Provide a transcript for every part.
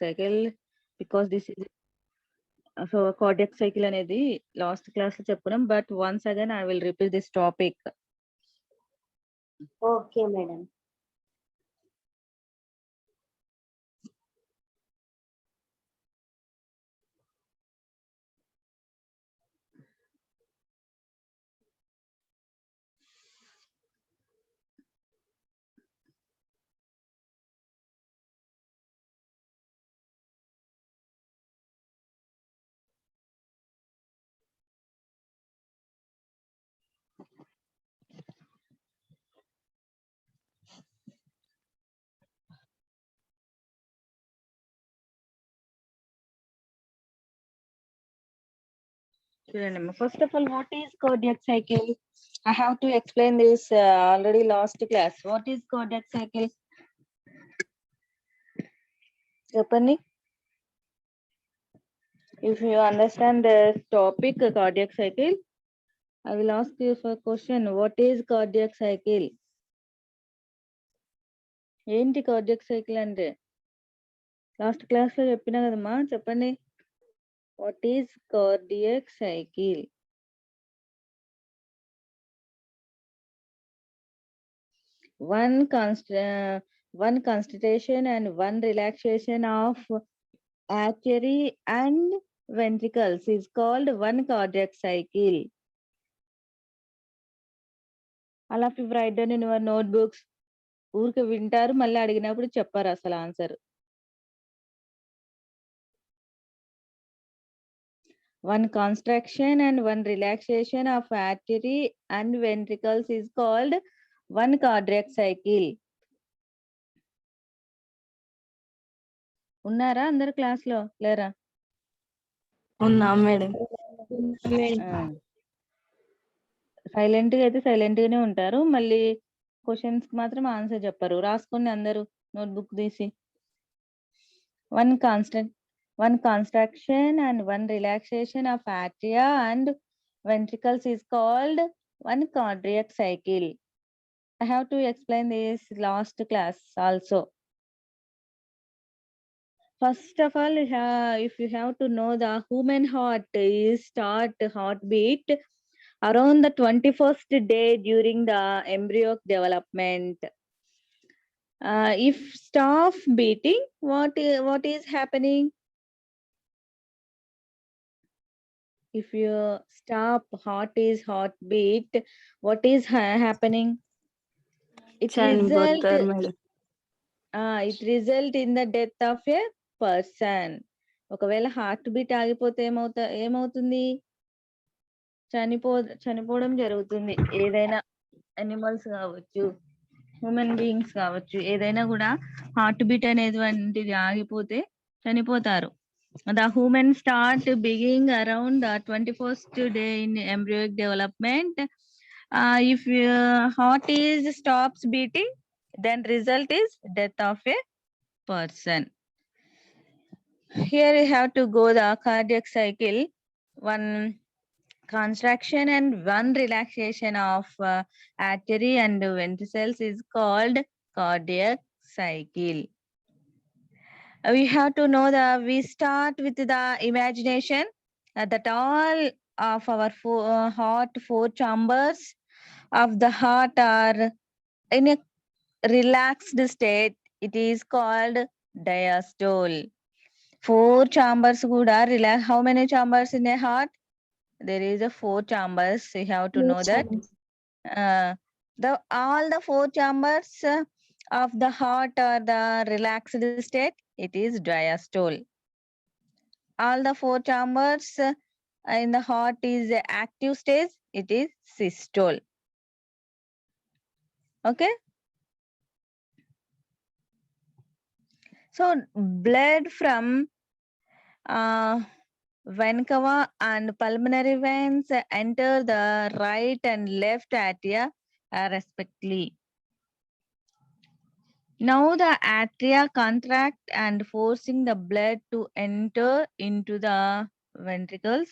cycle because this is so cardiac cycle అనేది last class లో చెప్పుకున్నాం, but once again I will repeat this topic. Okay madam. చూడండి, first of all what is cardiac cycle? I have to explain this already last class. What is cardiac cycle? చెప్పండి. If you understand the topic cardiac cycle, I will ask you for question. What is cardiac cycle? ఏంటి cardiac cycle అంటే? Last class లో చెప్పినా కదమ్మా, చెప్పండి. What is cardiac cycle? one constitution and one relaxation of artery and ventricles is called one cardiac cycle. All of you write down in your notebooks. ఊరికే వింటారు, మళ్ళీ అడిగినప్పుడు చెప్పారు అసలు answer. One contraction and one relaxation of artery and ventricles is called one cardiac cycle. ఉన్నారా అందరు class లో? లేరా? ఉన్నాం మేడం. సైలెంట్ గా అయితే సైలెంట్ గానే ఉంటారు, మళ్ళీ క్వశ్చన్స్ కి మాత్రం ఆన్సర్ చెప్పారు. రాసుకోండి అందరూ నోట్బుక్ తీసి. one contraction and one relaxation of atria and ventricles is called one cardiac cycle. I have to explain this last class also. First of all, if you have to know, the human heart is start heartbeat around the 21st day during the embryo development. If stop beating, what is happening? If you stop heartbeat, what is happening? It result in the death of a person. ఒకవేళ heart beat ఆగిపోతే ఏమవుతుంది? చనిపోవడం జరుగుతుంది. ఏదైనా animals కావచ్చు, human beings కావచ్చు, ఏదైనా కూడా హార్ట్ బీట్ అనేటువంటిది ఆగిపోతే చనిపోతారు. The human start beginning around the 21st day in embryonic development. If your heart is stops beating, then result is death of a person. Here you have to go the cardiac cycle. One contraction and one relaxation of artery and ventricles is called cardiac cycle. We have to know that we start with the imagination that all of our four chambers of the heart are in a relaxed state. It is called diastole. 4 chambers kuda relax. How many chambers in a heart? There is a 4 chambers. You have to know that. All the 4 chambers of the heart are the relaxed state. It is diastole. All the 4 chambers in the heart is active stage. It is systole. Okay. So blood from vena cava and pulmonary veins enter the right and left atria respectively. Now the atria contract and forcing the blood to enter into the ventricles.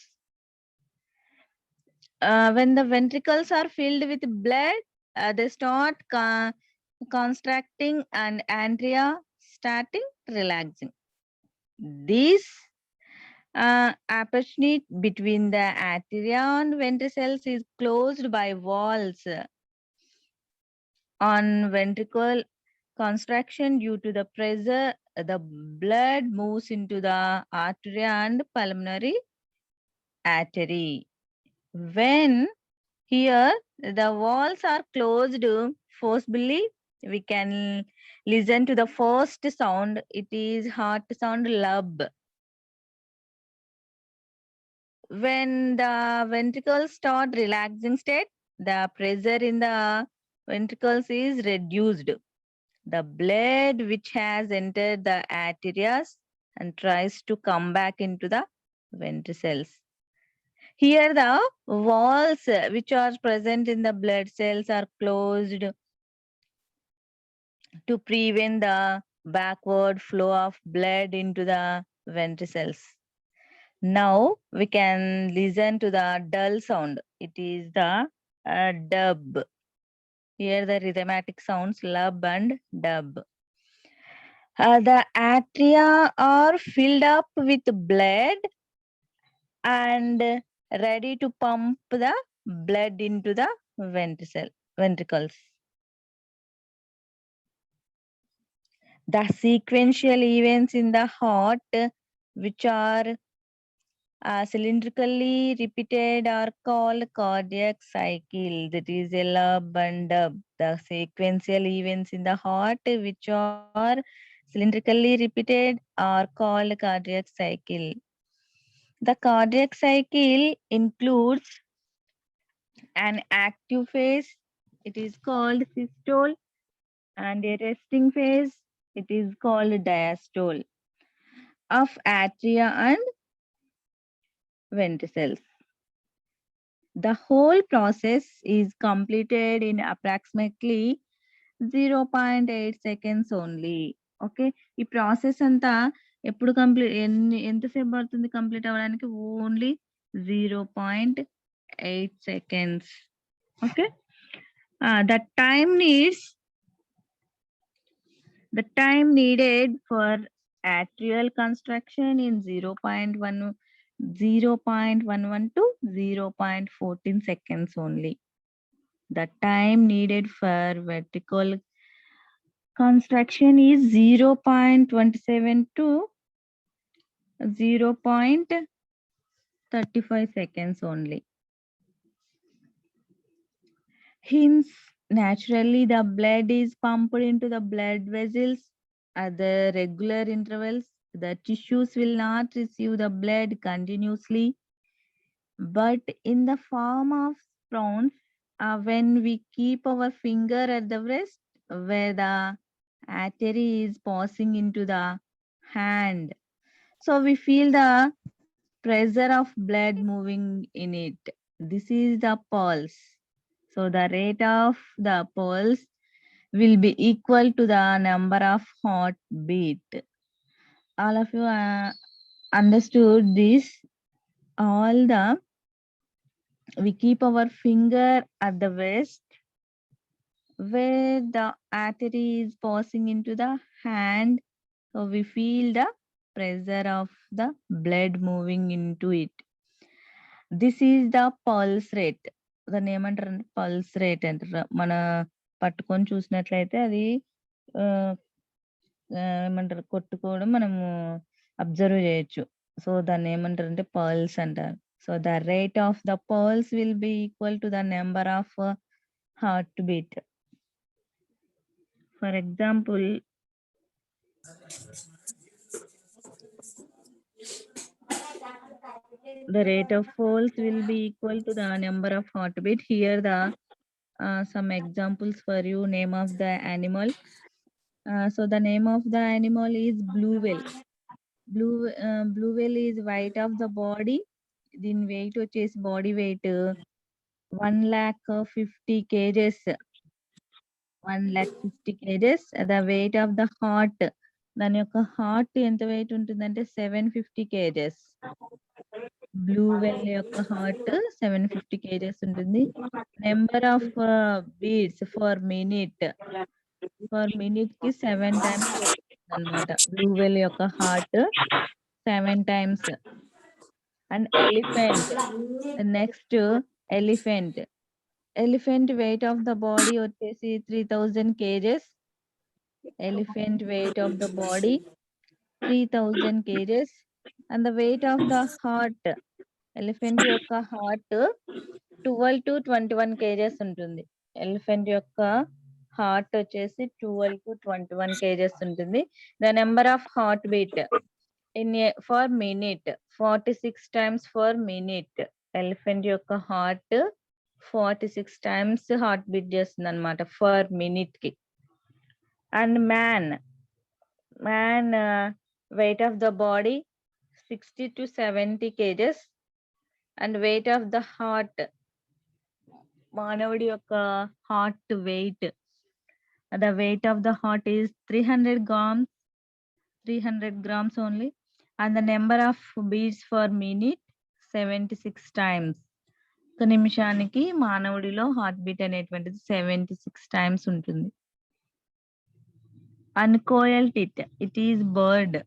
When the ventricles are filled with blood, they start contracting and atria starting relaxing. This aperture between the arteria and ventricles is closed by walls. On ventricle contraction due to the pressure, the blood moves into the artery and pulmonary artery. When here the walls are closed forcibly, we can listen to the first sound. It is heart sound lub. When the ventricles start relaxing state, the pressure in the ventricles is reduced. The blood which has entered the arteries and tries to come back into the ventricles. Here the walls which are present in the blood cells are closed to prevent the backward flow of blood into the ventricles. Now we can listen to the dull sound. It is the dub. Here the rhythmatic sounds lub and dub. The atria are filled up with blood and ready to pump the blood into the ventricles. The sequential events in the heart, which are cylindrically repeated, are called cardiac cycle. That is a lub and dub. The sequential events in the heart, which are cylindrically repeated, are called cardiac cycle. The cardiac cycle includes an active phase, it is called systole, and a resting phase, it is called diastole of atria and ventricles. The whole process is completed in approximately 0.8 seconds only. Okay, ఈ process అంతా ఎప్పుడు complete ఎంతసేపు పడుతుంది complete అవ్వడానికి? Only 0.8 seconds. Okay, the time needed for atrial construction in 0.11 to 0.14 seconds only. The time needed for vertical construction is 0.27 to 0.35 seconds only. Hence, naturally, the blood is pumped into the blood vessels at the regular intervals. The tissues will not receive the blood continuously, but in the form of spawns, when we keep our finger at the wrist where the artery is passing into the hand. So we feel the pressure of blood moving in it. This is the pulse. So the rate of the pulse will be equal to the number of heartbeat. All of you understood this. We keep our finger at the wrist where the artery is passing into the hand. So we feel the pressure of the blood moving into it. This is the pulse rate. దాన్ని ఏమంటారు అంటే pulse rate అంటారు. మన పట్టుకొని చూసినట్లయితే అది ఏమంటారు కొట్టుకోవడం మనము అబ్జర్వ్ చేయొచ్చు. సో దాన్ని ఏమంటారు అంటే పల్స్ అంటారు. So the rate of the pulse will be equal to the number of heart beat. For example, the rate of pulse will be equal to the number of heartbeat. Here the some examples for you. Name of the animal. So the name of the animal is blue whale. Blue whale is weight of the body. Din weight వచ్చేసి body weight 150 kgs. 150 kgs. The weight of the heart. దాని యొక్క heart ఎంత wait ఉంటుందంటే 750 kgs. Blue whale యొక్క heart 750 kgs ఉంటుంది. Number of beats for minute కి 7 times అన్నమాట. Blue whale యొక్క heart 7 times. And next elephant weight of the body వచ్చేసి 3000 kgs. Elephant weight of the body 3000 kgs. And the weight of the heart, elephant యొక్క heart 12 to 21 kgs ఉంటుంది. Elephant యొక్క heart వచ్చేసి 12 to 21 kgs ఉంటుంది. The number of heart beat for minute 46 times for minute. Elephant యొక్క heart 46 times heart beat చేస్తుంది అనమాట for minute కి. And man weight of the body 60 to 70 kgs. And weight of the heart, మానవుడి యొక్క heart weight, the weight of the heart is 300 grams only. And the number of beats per minute 76 times. ఒక నిమిషానికి మానవుడిలో heart beat అనేటువంటిది 76 times ఉంటుంది. అన్కోయల్ it is bird.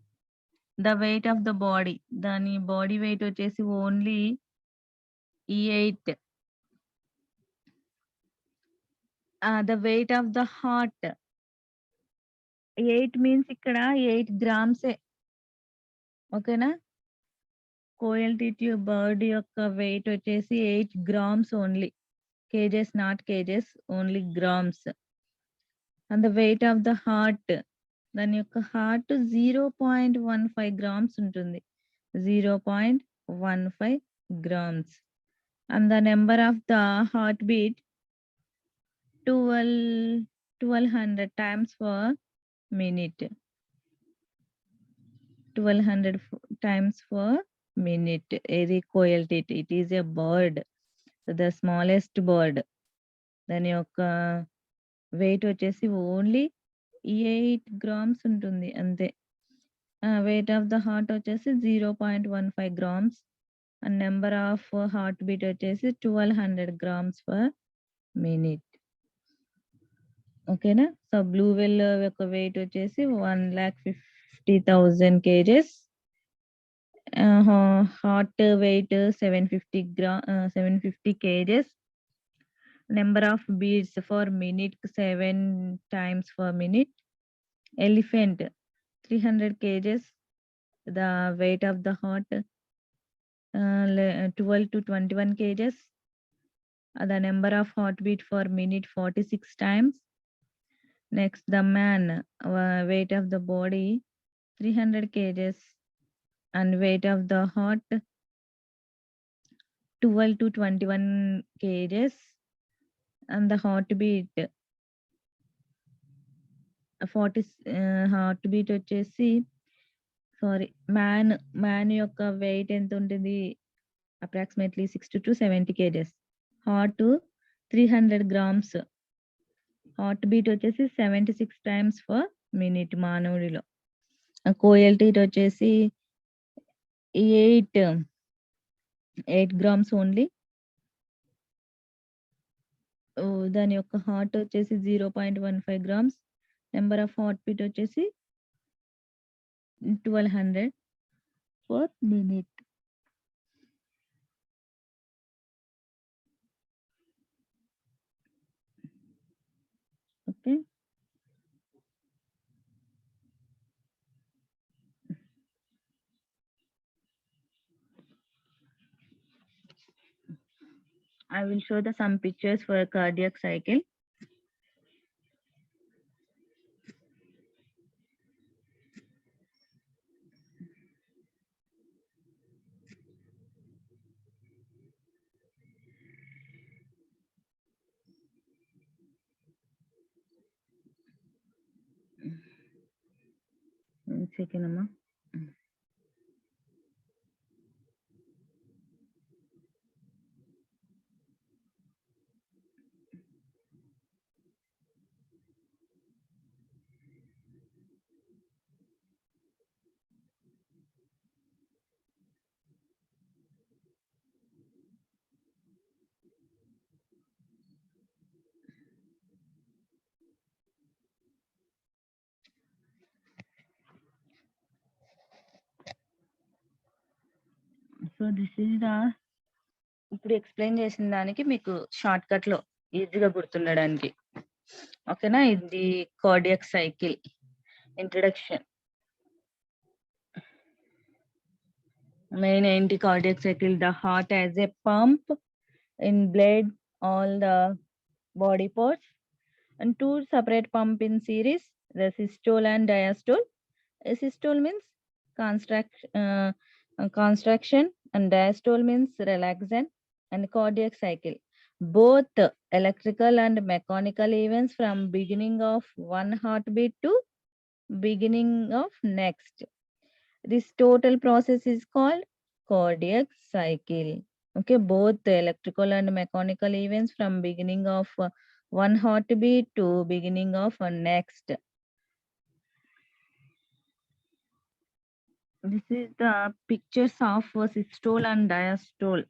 The weight of the body, దాని body weight వచ్చేసి only 8. The weight of the heart 8 means ఇక్కడ 8 గ్రామ్సే. ఓకేనా? కోయల్ టిట్యూ బర్డ్ యొక్క వెయిట్ వచ్చేసి 8 grams only. Kgs not kgs, only grams. And the weight of the heart, దాని యొక్క హార్ట్ 0.15 గ్రామ్స్ ఉంటుంది. 0.15 grams. And the number of the heart beat 1200 times per minute. 1200 times per minute. Airy coil tit, it is a bird, the smallest bird. దాని యొక్క weight వచ్చేసి only 8 grams ఉంటుంది అంతే. Wait of the heart వచ్చేసి 0.15 grams. And number of heart beat వచ్చేసి 1200 grams per minute. ఓకేనా? So blue whale యొక్క weight వచ్చేసి 1,50,000 kgs. Heart weight 750 kgs. Number of beats for minute 7 times for minute. Elephant 300 kgs. The weight of the heart 12 to 21 kgs. The number of heartbeat for minute 46 times. Next, the man weight of the body 300 kgs and weight of the heart 12 to 21 kgs and the heartbeat 40 heartbeat వచ్చేసి man యొక్క weight ఎంత ఉంటుంది? Approximately 60 to 70 kgs. Heart 300 grams. Heart beat వచ్చేసి 76 times for minute మానవుడిలో. కోయల్ టీట్ వచ్చేసి 8 grams only. దాని యొక్క హార్ట్ వచ్చేసి 0.15 grams. Number of heart beat వచ్చేసి 1200 per minute. Okay, I will show some pictures for a cardiac cycle. Second, Amma. So this is the ఇప్పుడు explain చేసిన దానికి మీకు షార్ట్ కట్ లో ఈజీగా గుర్తుండడానికి ఓకేనా. ఇది కార్డియాక్ సైకిల్ ఇంట్రడక్షన్. మెయిన్ ఏంటి cardiac cycle? The heart as a pump in blood all the body parts, and two separate pump in series, the systole and diastole. A systole means constriction and diastole means relaxation. And cardiac cycle, both electrical and mechanical events from beginning of one heartbeat to beginning of next. This total process is called cardiac cycle. Okay, both the electrical and mechanical events from beginning of one heartbeat to beginning of next. This is the pictures of systole and diastole.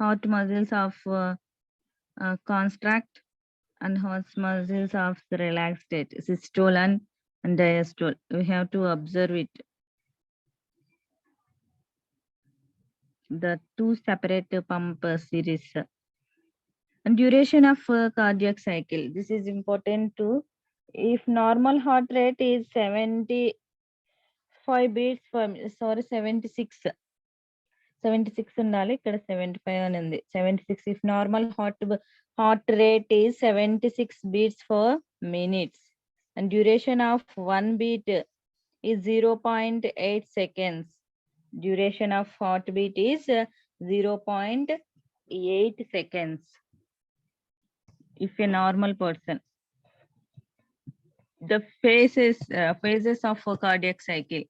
Heart muscles of contract and heart muscles of the relaxed state. Systole and diastole. We have to observe it. The two separate pump series. And duration of cardiac cycle. This is important too. If normal heart rate is 75 beats per minute, 76 ఉండాలి, ఇక్కడ 75 అని ఉంది. 76. If normal heart rate is 76 beats per minute and duration of one beat is 0.8 seconds. Duration of heartbeat is 0.8 seconds. If a normal person. The phases of a cardiac cycle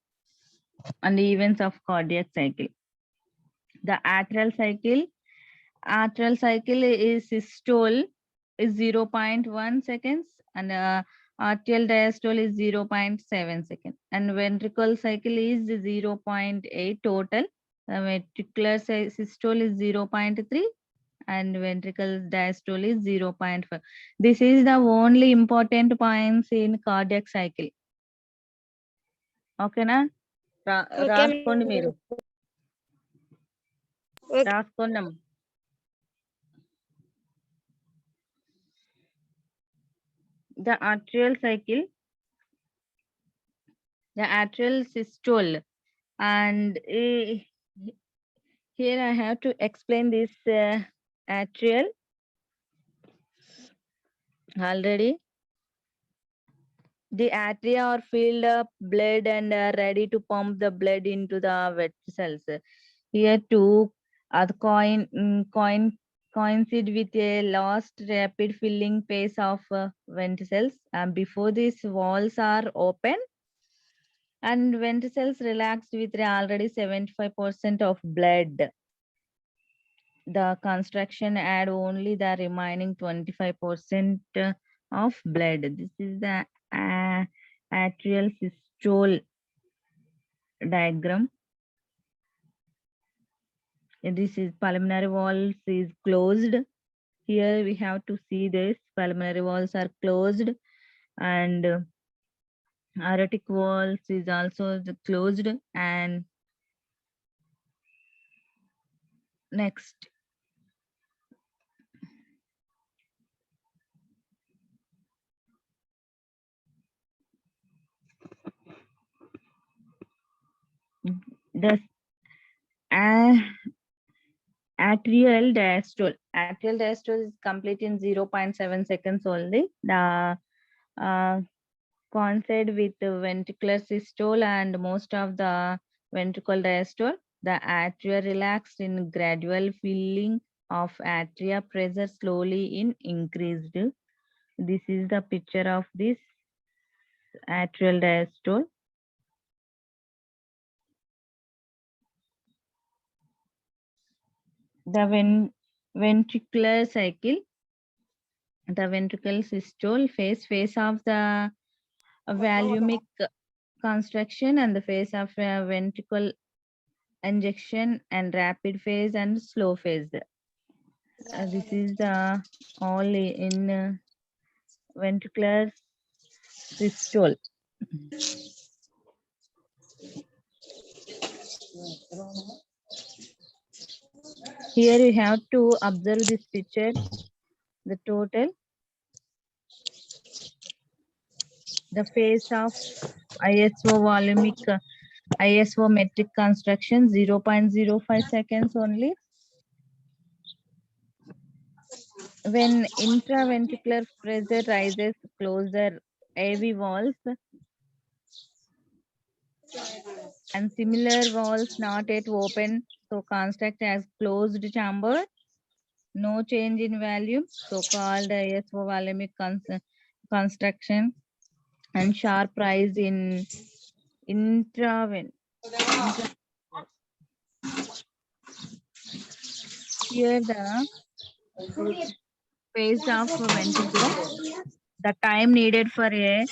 and the events of cardiac cycle. The atrial cycle is systole is 0.1 seconds and arterial diastole is 0.7 seconds, and ventricle cycle is 0.8 total. Ventricular systole is 0.3 and ventricle diastole is 0.5. This is the only important points in cardiac cycle. ఓకేనా? రాసుకోండి మీరు. రాసుకున్నాం. The atrial cycle, the atrial systole, and here I have to explain this atrial already. The atria are filled up blood and are ready to pump the blood into the vessels. Here too, coincide with a last rapid filling phase of ventricles. And before these walls are open and ventricles relaxed with already 75% of blood. The construction add only the remaining 25% of blood. This is the atrial systole diagram. This is pulmonary walls is closed. Here we have to see this pulmonary walls are closed, and aortic walls is also closed. And next, the atrial diastole. Atrial diastole is complete in 0.7 seconds only. The coincide with the ventricular systole and most of the ventricle diastole. The atria relaxed in gradual filling of atria, pressure slowly in increased. This is the picture of this atrial diastole. The ventricular cycle, the ventricle systole phase of the volumic construction and the phase of ventricle injection and rapid phase and slow phase. This is the all in ventricular systole. Here you have to observe this picture, the total, the phase of ISO ISO metric construction 0.05 seconds only. When intraventricular pressure rises, close the AV valves and similar valves not yet open, so construct as closed chamber. No change in volume, so called ISO volumic construction, and sharp rise in intraven. Here the phase of ventricle, the time needed for a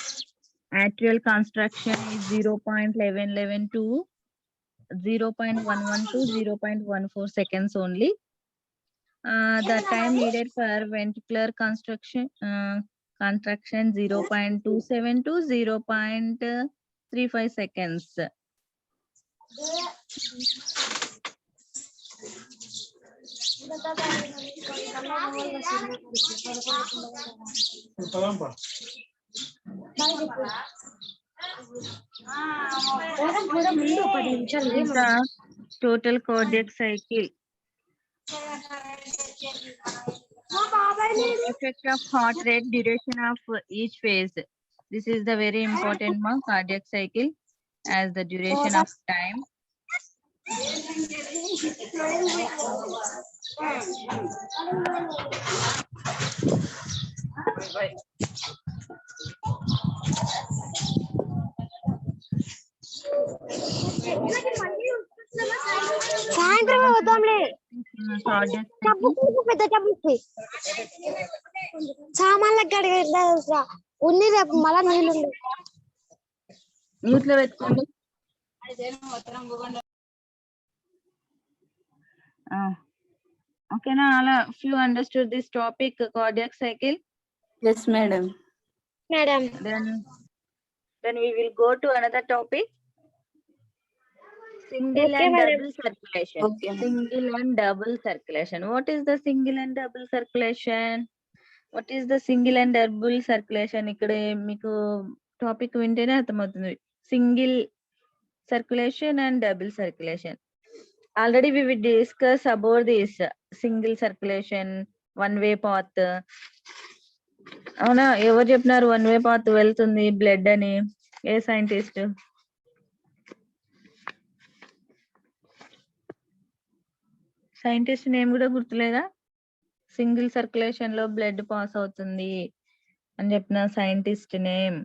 atrial construction is 0.1111 to 0.11 to 0.14 seconds only. The time needed for ventricular contraction 0.27 to 0.35 seconds. Is the total cardiac cycle. Effect of heart rate, duration of each phase. This is the very important one, cardiac cycle, as the duration of time. సాయంత్రం వద్దాంలే Cardiac డబ్బు cycle. తీసుకో, పెద్ద డబ్బు సామాన్లకు గడిగా ఉన్ని రేపు మళ్ళా నీళ్ళు Mute లో పెట్టుకోండి. Okay, now if you understood this topic, cardiac cycle, Yes, madam. Madam. then we will go to another topic. Single Okay, and madam. double circulation. Okay. Single and double circulation. What is the single and double circulation? What is the single and double circulation? ఇక్కడ మీకు topic వింటేనే అర్థమవుతుంది. Single circulation and double circulation. Already we will discuss about this single circulation, one way path. అవునా, ఎవరు చెప్పినారు one way path వెళ్తుంది blood అని? ఏ scientist? Scientist name కూడా గుర్తులేదా? సింగిల్ సర్క్యులేషన్ లో బ్లడ్ పాస్ అవుతుంది అని చెప్పిన సైంటిస్ట్ నేమ్.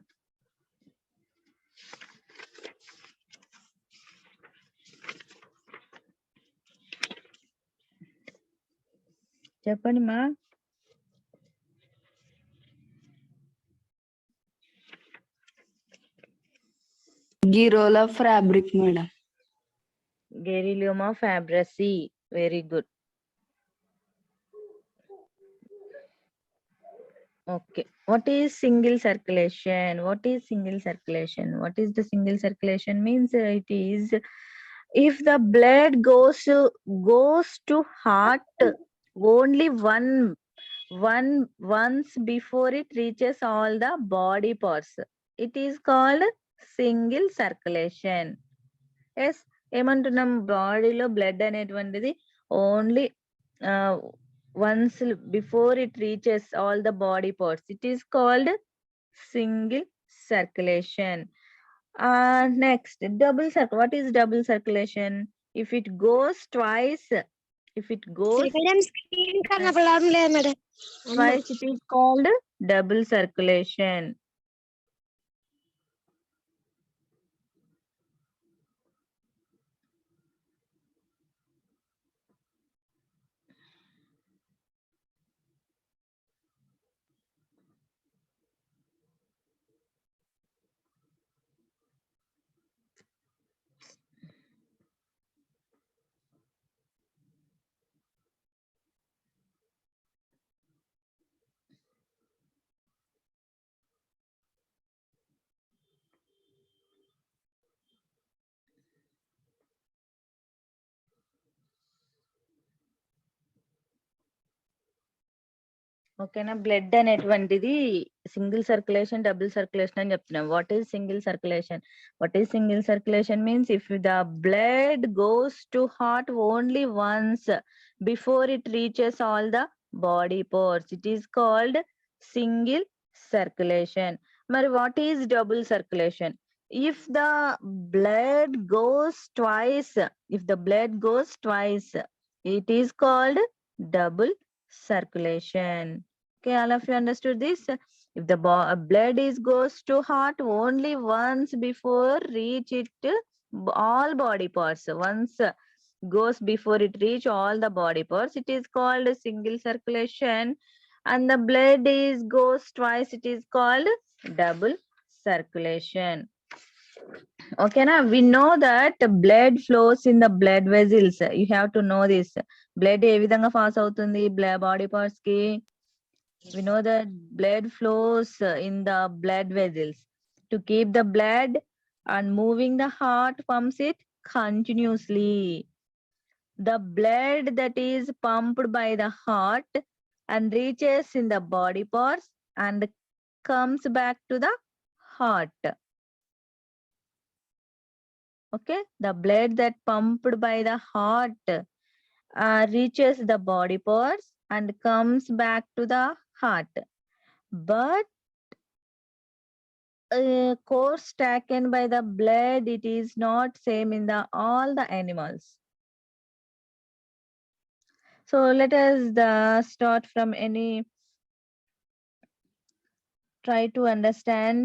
చెప్పండి మా. Girola fabric, madam. Gerilioma fabrici. Very good. Okay. What is single circulation? What is single circulation? What is the single circulation? Means it is if the blood goes to heart only once before it reaches all the body parts. It is called single circulation. Yes, ఏమంటున్నాం, బాడీలో blood అనేటువంటిది only once before it reaches all the body parts. It is called single circulation. Next, double circulation. What is double circulation? If it goes twice, madam screen కనపడడం లేదు madam. twice, it is called double circulation. ఓకేనా. Blood అనేటువంటిది single circulation, double circulation అని చెప్తున్నాం. What is single circulation? What is single circulation means if the blood goes to heart only once before it reaches all the body parts, it is called single circulation. మరి what is double circulation? If the blood goes twice, if the blood goes twice, it is called double circulation. Okay, all of you understood this? If the blood is goes to heart only once before reach it all body parts, once goes before it reach all the body parts, it is called single circulation. And the blood is goes twice, it is called double circulation. Okay, now we know that blood flows in the blood vessels. You have to know this. Blood ఏ విధంగా pass అవుతుంది body parts కి? We know that blood flows in the blood vessels. To keep the blood and moving, the heart pumps it continuously. The blood that is pumped by the heart and reaches in the body parts and comes back to the heart. Okay, the blood that pumped by the heart reaches the body parts and comes back to the heart. But course taken by the blood, it is not same in the all the animals. So let us start from any, try to understand,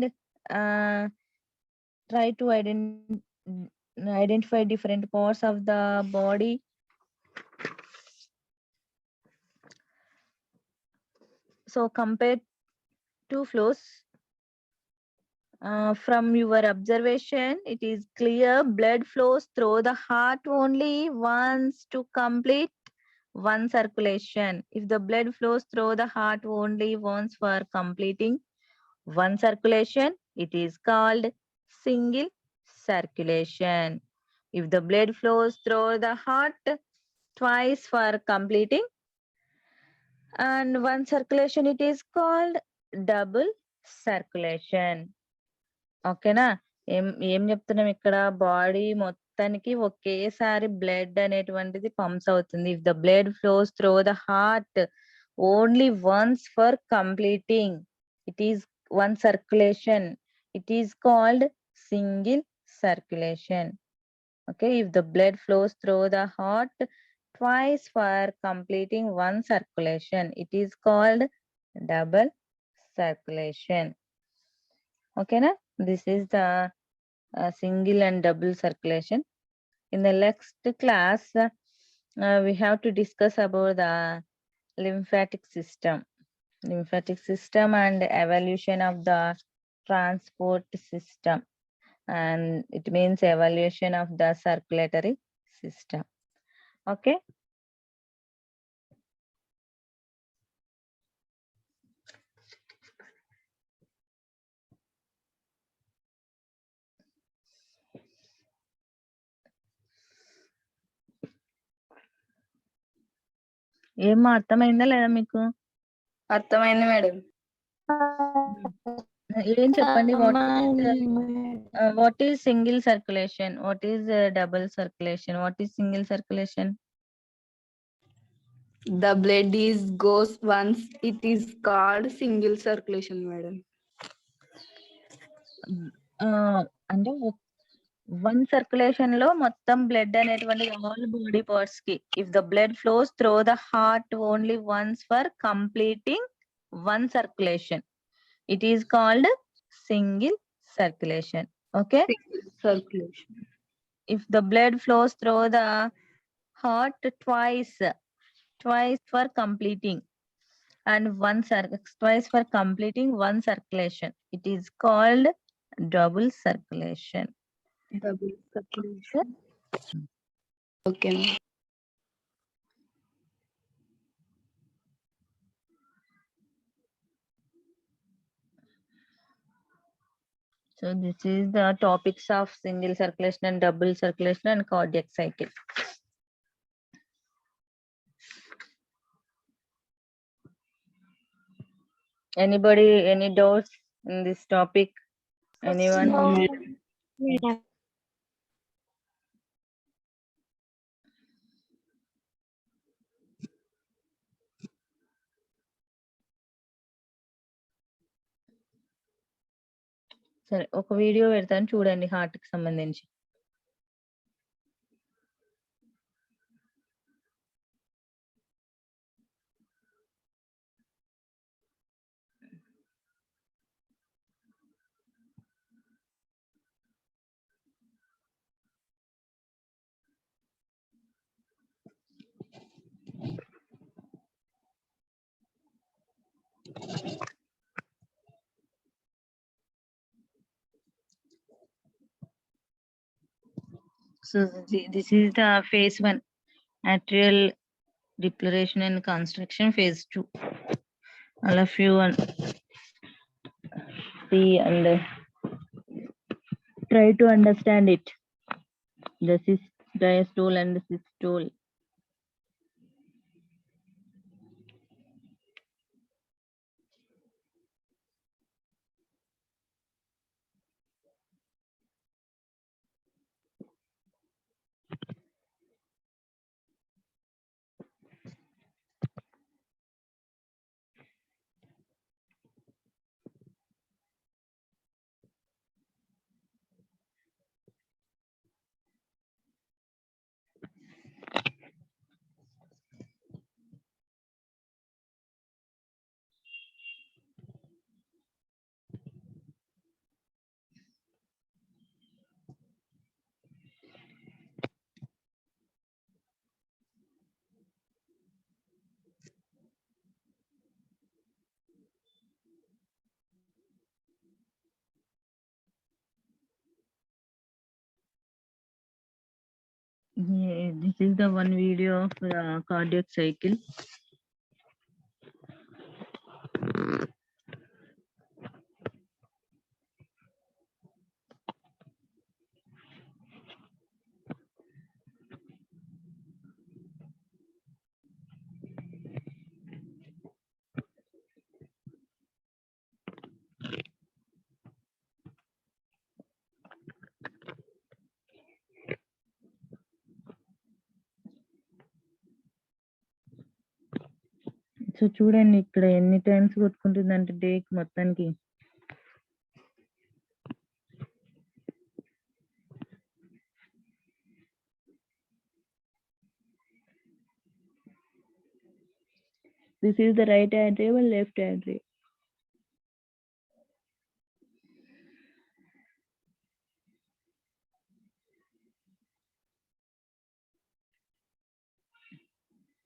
try to identify different parts of the body. So compare two flows. From your observation, it is clear blood flows through the heart only once to complete one circulation. If the blood flows through the heart only once for completing one circulation, it is called single circulation. If the blood flows through the heart twice for completing and one circulation, it is called double circulation. ఓకేనా. ఏం చెప్తున్నాం ఇక్కడ? Body మొత్తానికి ఒకేసారి blood అనేటువంటిది pumps అవుతుంది. If the blood flows through the heart only once for completing, it is one circulation, it is called single circulation. Okay, if the blood flows through the heart twice for completing one circulation, it is called double circulation. Okay na? This is the single and double circulation. In the next class, we have to discuss about the lymphatic system and evolution of the transport system, and it means evolution of the circulatory system. Okay. ఏమో అర్థమైందా లేదా మీకు? అర్థమైంది madam. ఏం చెప్పండి? What is single circulation? What is double circulation? What is single circulation? The blood is goes once, it is called single circulation madam. అంటే one circulation లో మొత్తం బ్లడ్ అనేటువంటి ఆల్ బాడీ పార్ట్స్ కి, if the blood flows through the heart only once for completing one circulation, it is called single circulation. Okay, Circulation. if the blood flows through the heart twice for completing and twice for completing one circulation, it is called double circulation. Double circulation. Okay. So this is the topics of single circulation and double circulation and cardiac cycle. Anybody, any doubts in this topic? Anyone? No, madam. సరే ఒక video పెడతాను చూడండి heart కి సంబంధించి. So this is the phase 1, atrial depletion and construction. Phase 2, all of you see and try to understand it. This is diastole and systole. Yeah, this is the one video of the cardiac cycle. So చూడండి ఇక్కడ ఎన్ని times కొట్టుకుంటుందంటే డేకి మొత్తానికి. This is the right atrium and left atrium.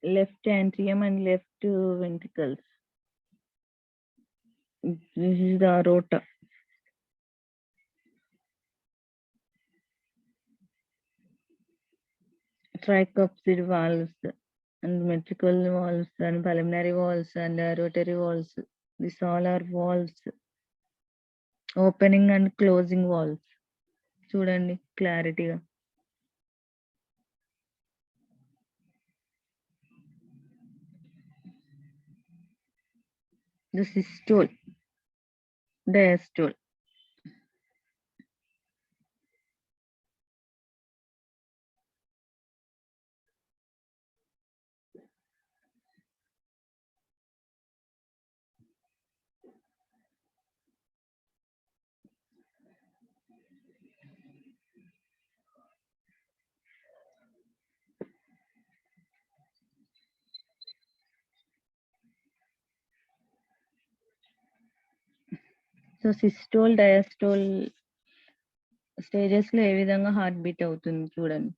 Left atrium and left ventricles. This is the aorta. Tricuspid valves and ventricle valves and pulmonary valves and rotary valves. These all are valves. Opening and closing valves. చూడండి క్లారిటీగా. The systole, diastole. So systole diastole stages లో ఏ విధంగా heart beat అవుతుంది చూడండి.